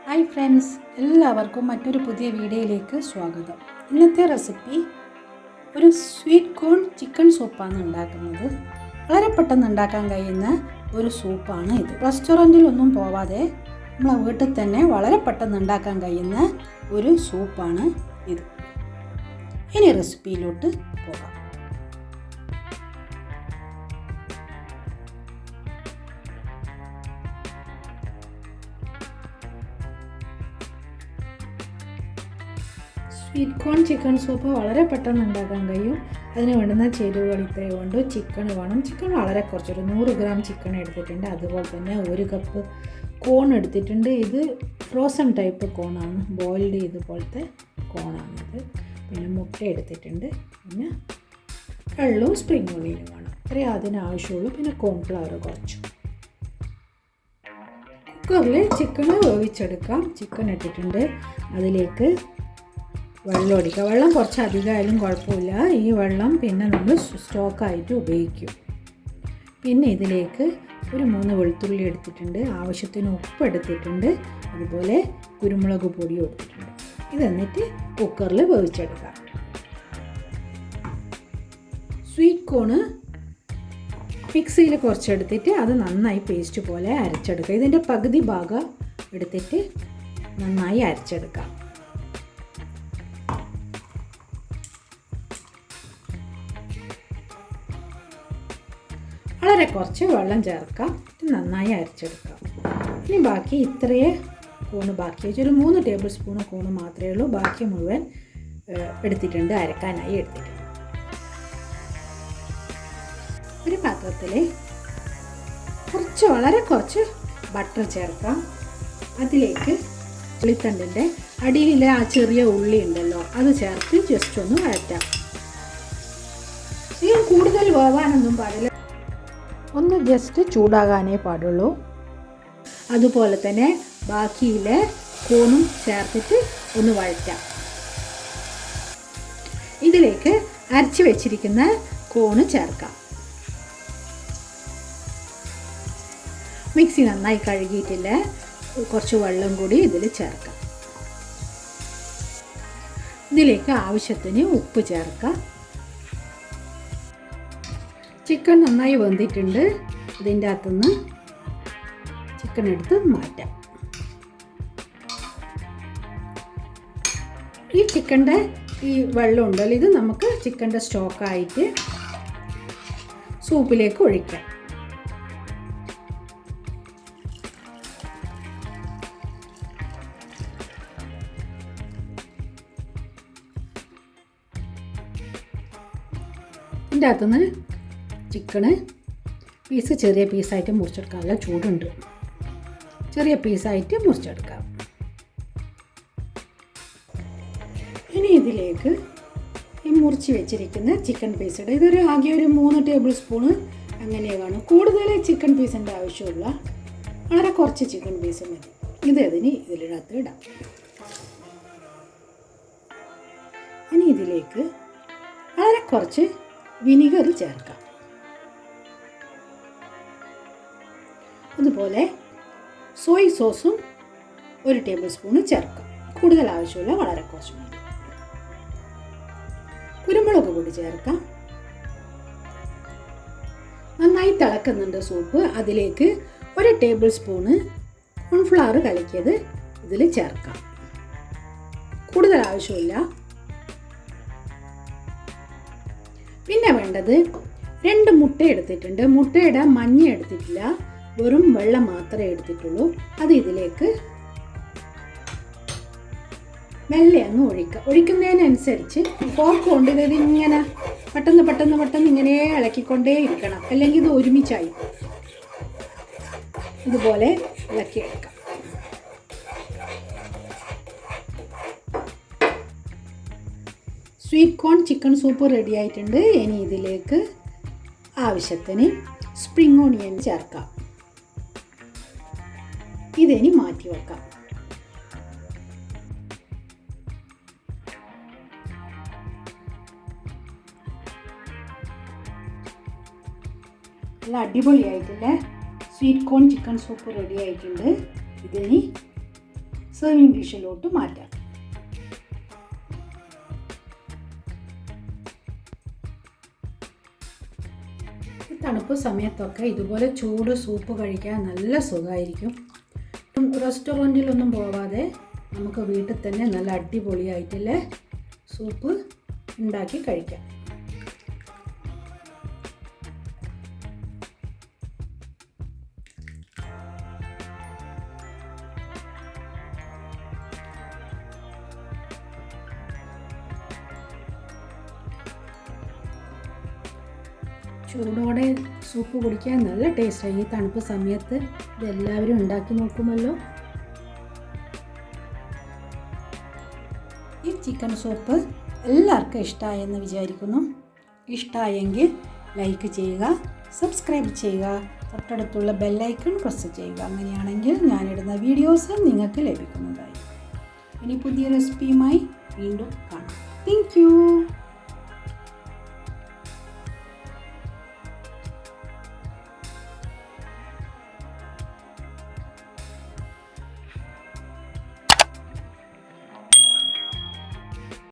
Hi friends, എല്ലാവർക്കും മറ്റൊരു പുതിയ വീഡിയോയിലേക്ക് സ്വാഗതം. ഇന്നത്തെ റെസിപ്പി ഒരു സ്വീറ്റ് കോൺ ചിക്കൻ സൂപ്പാണ് ഉണ്ടാക്കുന്നത്. വളരെ പെട്ടെന്ന് ഉണ്ടാക്കാൻ കഴിയുന്ന ഒരു സൂപ്പാണ് ഇത്. റെസ്റ്റോറൻറ്റിലൊന്നും പോവാതെ നമ്മളെ വീട്ടിൽ തന്നെ വളരെ പെട്ടെന്ന് ഉണ്ടാക്കാൻ കഴിയുന്ന ഒരു സൂപ്പാണ് ഇത്. ഇനി റെസിപ്പിയിലോട്ട് പോകാം. സ്വീറ്റ് കോൺ ചിക്കൻ സൂപ്പ് വളരെ പെട്ടെന്ന് ഉണ്ടാക്കാൻ കഴിയും. അതിന് വേണ്ടുന്ന ചേരുവകൾ ഇത്രയും കൊണ്ട് ചിക്കൻ വേണം. ചിക്കൻ വളരെ കുറച്ചൊരു 100 ഗ്രാം ചിക്കൻ എടുത്തിട്ടുണ്ട്. അതുപോലെ തന്നെ 1 കപ്പ് കോൺ എടുത്തിട്ടുണ്ട്. ഇത് ഫ്രോസൺ ടൈപ്പ് കോണാണ്, ബോയിൽഡ് ചെയ്തപോലത്തെ കോണാണിത്. പിന്നെ മുട്ട എടുത്തിട്ടുണ്ട്. പിന്നെ വെള്ളവും സ്പ്രിംഗ് ഓണിയനും വേണം. ഇത്രയും അതിനാവശ്യമുള്ളൂ. പിന്നെ കോൺഫ്ലവർ കുറച്ചു. കുക്കറിൽ ചിക്കൻ വേവിച്ചെടുക്കാം. ചിക്കൻ ഇട്ടിട്ടുണ്ട്. അതിലേക്ക് വെള്ളം ഒഴിക്കുക. വെള്ളം കുറച്ച് അധികമായാലും കുഴപ്പമില്ല. ഈ വെള്ളം പിന്നെ നമ്മൾ സ്റ്റോക്കായിട്ട് ഉപയോഗിക്കും. പിന്നെ ഇതിലേക്ക് ഒരു 3 വെളുത്തുള്ളി എടുത്തിട്ടുണ്ട്. ആവശ്യത്തിന് ഉപ്പ് എടുത്തിട്ടുണ്ട്. അതുപോലെ കുരുമുളക് പൊടിയും എടുത്തിട്ടുണ്ട്. ഇതെന്നിട്ട് കുക്കറിൽ വേവിച്ചെടുക്കാം. സ്വീറ്റ് കോണ് മിക്സിയിൽ കുറച്ചെടുത്തിട്ട് അത് നന്നായി പേസ്റ്റ് പോലെ അരച്ചെടുക്കുക. ഇതിൻ്റെ പകുതി ഭാഗം എടുത്തിട്ട് നന്നായി അരച്ചെടുക്കാം. വളരെ കുറച്ച് വെള്ളം ചേർക്കാം. നന്നായി അരച്ചെടുക്കാം. ഇനി ബാക്കി ഇത്രയേ കൂണ് ബാക്കി വെച്ച് ഒരു 3 ടേബിൾ സ്പൂൺ കൂണ് മാത്രമേ ഉള്ളൂ. ബാക്കി മുഴുവൻ എടുത്തിട്ടുണ്ട്, അരക്കാനായി എടുത്തിട്ടുണ്ട്. ഒരു പാത്രത്തിൽ വളരെ കുറച്ച് ബട്ടർ ചേർക്കാം. അതിലേക്ക് ഉള്ളിത്തണ്ടിൻ്റെ അടിയിലെ ആ ചെറിയ ഉള്ളി ഉണ്ടല്ലോ, അത് ചേർത്ത് ജസ്റ്റ് ഒന്ന് വഴറ്റാം. ഇത് കൂടുതൽ വേവാനൊന്നും പാടില്ല, ഒന്ന് ജസ്റ്റ് ചൂടാകാനേ പാടുള്ളൂ. അതുപോലെ തന്നെ ബാക്കിയിലെ കോണും ചേർത്തിട്ട് ഒന്ന് വഴറ്റാം. ഇതിലേക്ക് അരച്ച് വെച്ചിരിക്കുന്ന കോണ് ചേർക്കാം. മിക്സി നന്നായി കഴുകിയിട്ടില്ല, കുറച്ച് വെള്ളം കൂടി ഇതിൽ ചേർക്കാം. ഇതിലേക്ക് ആവശ്യത്തിന് ഉപ്പ് ചേർക്കാം. ചിക്കൻ നന്നായി വെന്തിട്ടുണ്ട്. ഇതിൻ്റെ അകത്തുനിന്ന് ചിക്കൻ എടുത്ത് മാറ്റാം. ഈ ചിക്കൻ്റെ ഈ വെള്ളം ഉണ്ടല്ലോ, ഇത് നമുക്ക് ചിക്കൻ്റെ സ്റ്റോക്കായിട്ട് സൂപ്പിലേക്ക് ഒഴിക്കാം. ഇതിൻ്റെ അകത്തുനിന്ന് ചിക്കന് ചെറിയ പീസായിട്ട് മുറിച്ചെടുക്കാനുള്ള ചൂടുണ്ട്. ചെറിയ പീസായിട്ട് മുറിച്ചെടുക്കാം. ഇനി ഇതിലേക്ക് ഈ മുറിച്ച് വെച്ചിരിക്കുന്ന ചിക്കൻ പീസ് ഇടാം. ഇതൊരു ആകെ ഒരു 3 ടേബിൾ സ്പൂണ് അങ്ങനെ കാണും. കൂടുതൽ ചിക്കൻ പീസിൻ്റെ ആവശ്യമില്ല, വളരെ കുറച്ച് ചിക്കൻ പീസ് മതി. ഇതിനകത്ത് ഇടാം. ഇനി ഇതിലേക്ക് വളരെ കുറച്ച് വിനിഗർ ചേർക്കാം. അതുപോലെ സോയ് സോസും 1 ടേബിൾ സ്പൂൺ ചേർക്കാം. കൂടുതൽ ആവശ്യമില്ല, വളരെ കുറച്ച് മതി. കുരുമുളക് പൊടി ചേർക്കാം. നന്നായി തിളക്കുന്നുണ്ട് സൂപ്പ്. അതിലേക്ക് 1 ടേബിൾ സ്പൂണ് കോൺഫ്ലവർ കലക്കിയത് ഇതിൽ ചേർക്കാം. കൂടുതൽ ആവശ്യമില്ല. പിന്നെ വേണ്ടത് 2 മുട്ട എടുത്തിട്ടുണ്ട്. മുട്ടയുടെ മഞ്ഞ എടുത്തിട്ടില്ല, വെറും വെള്ളം മാത്രമേ എടുത്തിട്ടുള്ളൂ. അത് ഇതിലേക്ക് മെല്ലെ അങ്ങ് ഒഴിക്കുക. ഒഴിക്കുന്നതിനനുസരിച്ച് ഫോർക്ക് കൊണ്ട് ഇതിങ്ങനെ പെട്ടെന്ന് ഇങ്ങനെ ഇളക്കിക്കൊണ്ടേ ഇരിക്കണം, അല്ലെങ്കിൽ ഇത് ഒരുമിച്ചായി. ഇതുപോലെ ഇളക്കിയെടുക്കാം. Sweet corn chicken soup ready ആയിട്ടുണ്ട്. ഇനി ഇതിലേക്ക് ആവശ്യത്തിന് സ്പ്രിംഗ് ഓണിയൻ ചേർക്കാം. ഇതിനി മാറ്റി വെക്കാം. നല്ല അടിപൊളിയായിട്ടില്ലേ? Sweet corn chicken soup ready ആയിട്ടുണ്ട്. ഇതിനി സെർവിങ് ഡിഷിലോട്ട് മാറ്റാം. ഈ തണുപ്പ് സമയത്തൊക്കെ ഇതുപോലെ ചൂട് സൂപ്പ് കഴിക്കാൻ നല്ല സുഖമായിരിക്കും. റെസ്റ്റോറൻറ്റിലൊന്നും പോവാതെ നമുക്ക് വീട്ടിൽ തന്നെ നല്ല അടിപൊളിയായിട്ടുള്ള സൂപ്പ് ഉണ്ടാക്കി കഴിക്കാം. ചൂടോടെ സൂപ്പ് കുടിക്കാൻ നല്ല ടേസ്റ്റായി. ഈ തണുപ്പ് സമയത്ത് ഇതെല്ലാവരും ഉണ്ടാക്കി നോക്കുമല്ലോ. ഈ ചിക്കൻ സൂപ്പ് എല്ലാവർക്കും ഇഷ്ടമായെന്ന് വിചാരിക്കുന്നു. ഇഷ്ടമായെങ്കിൽ ലൈക്ക് ചെയ്യുക, സബ്സ്ക്രൈബ് ചെയ്യുക, തൊട്ടടുത്തുള്ള ബെല്ലൈക്കൺ പ്രസ് ചെയ്യുക. അങ്ങനെയാണെങ്കിൽ ഞാനിടുന്ന വീഡിയോസ് നിങ്ങൾക്ക് ലഭിക്കുന്നതായി. ഇനി പുതിയ റെസിപ്പിയുമായി വീണ്ടും കാണാം. Thank you.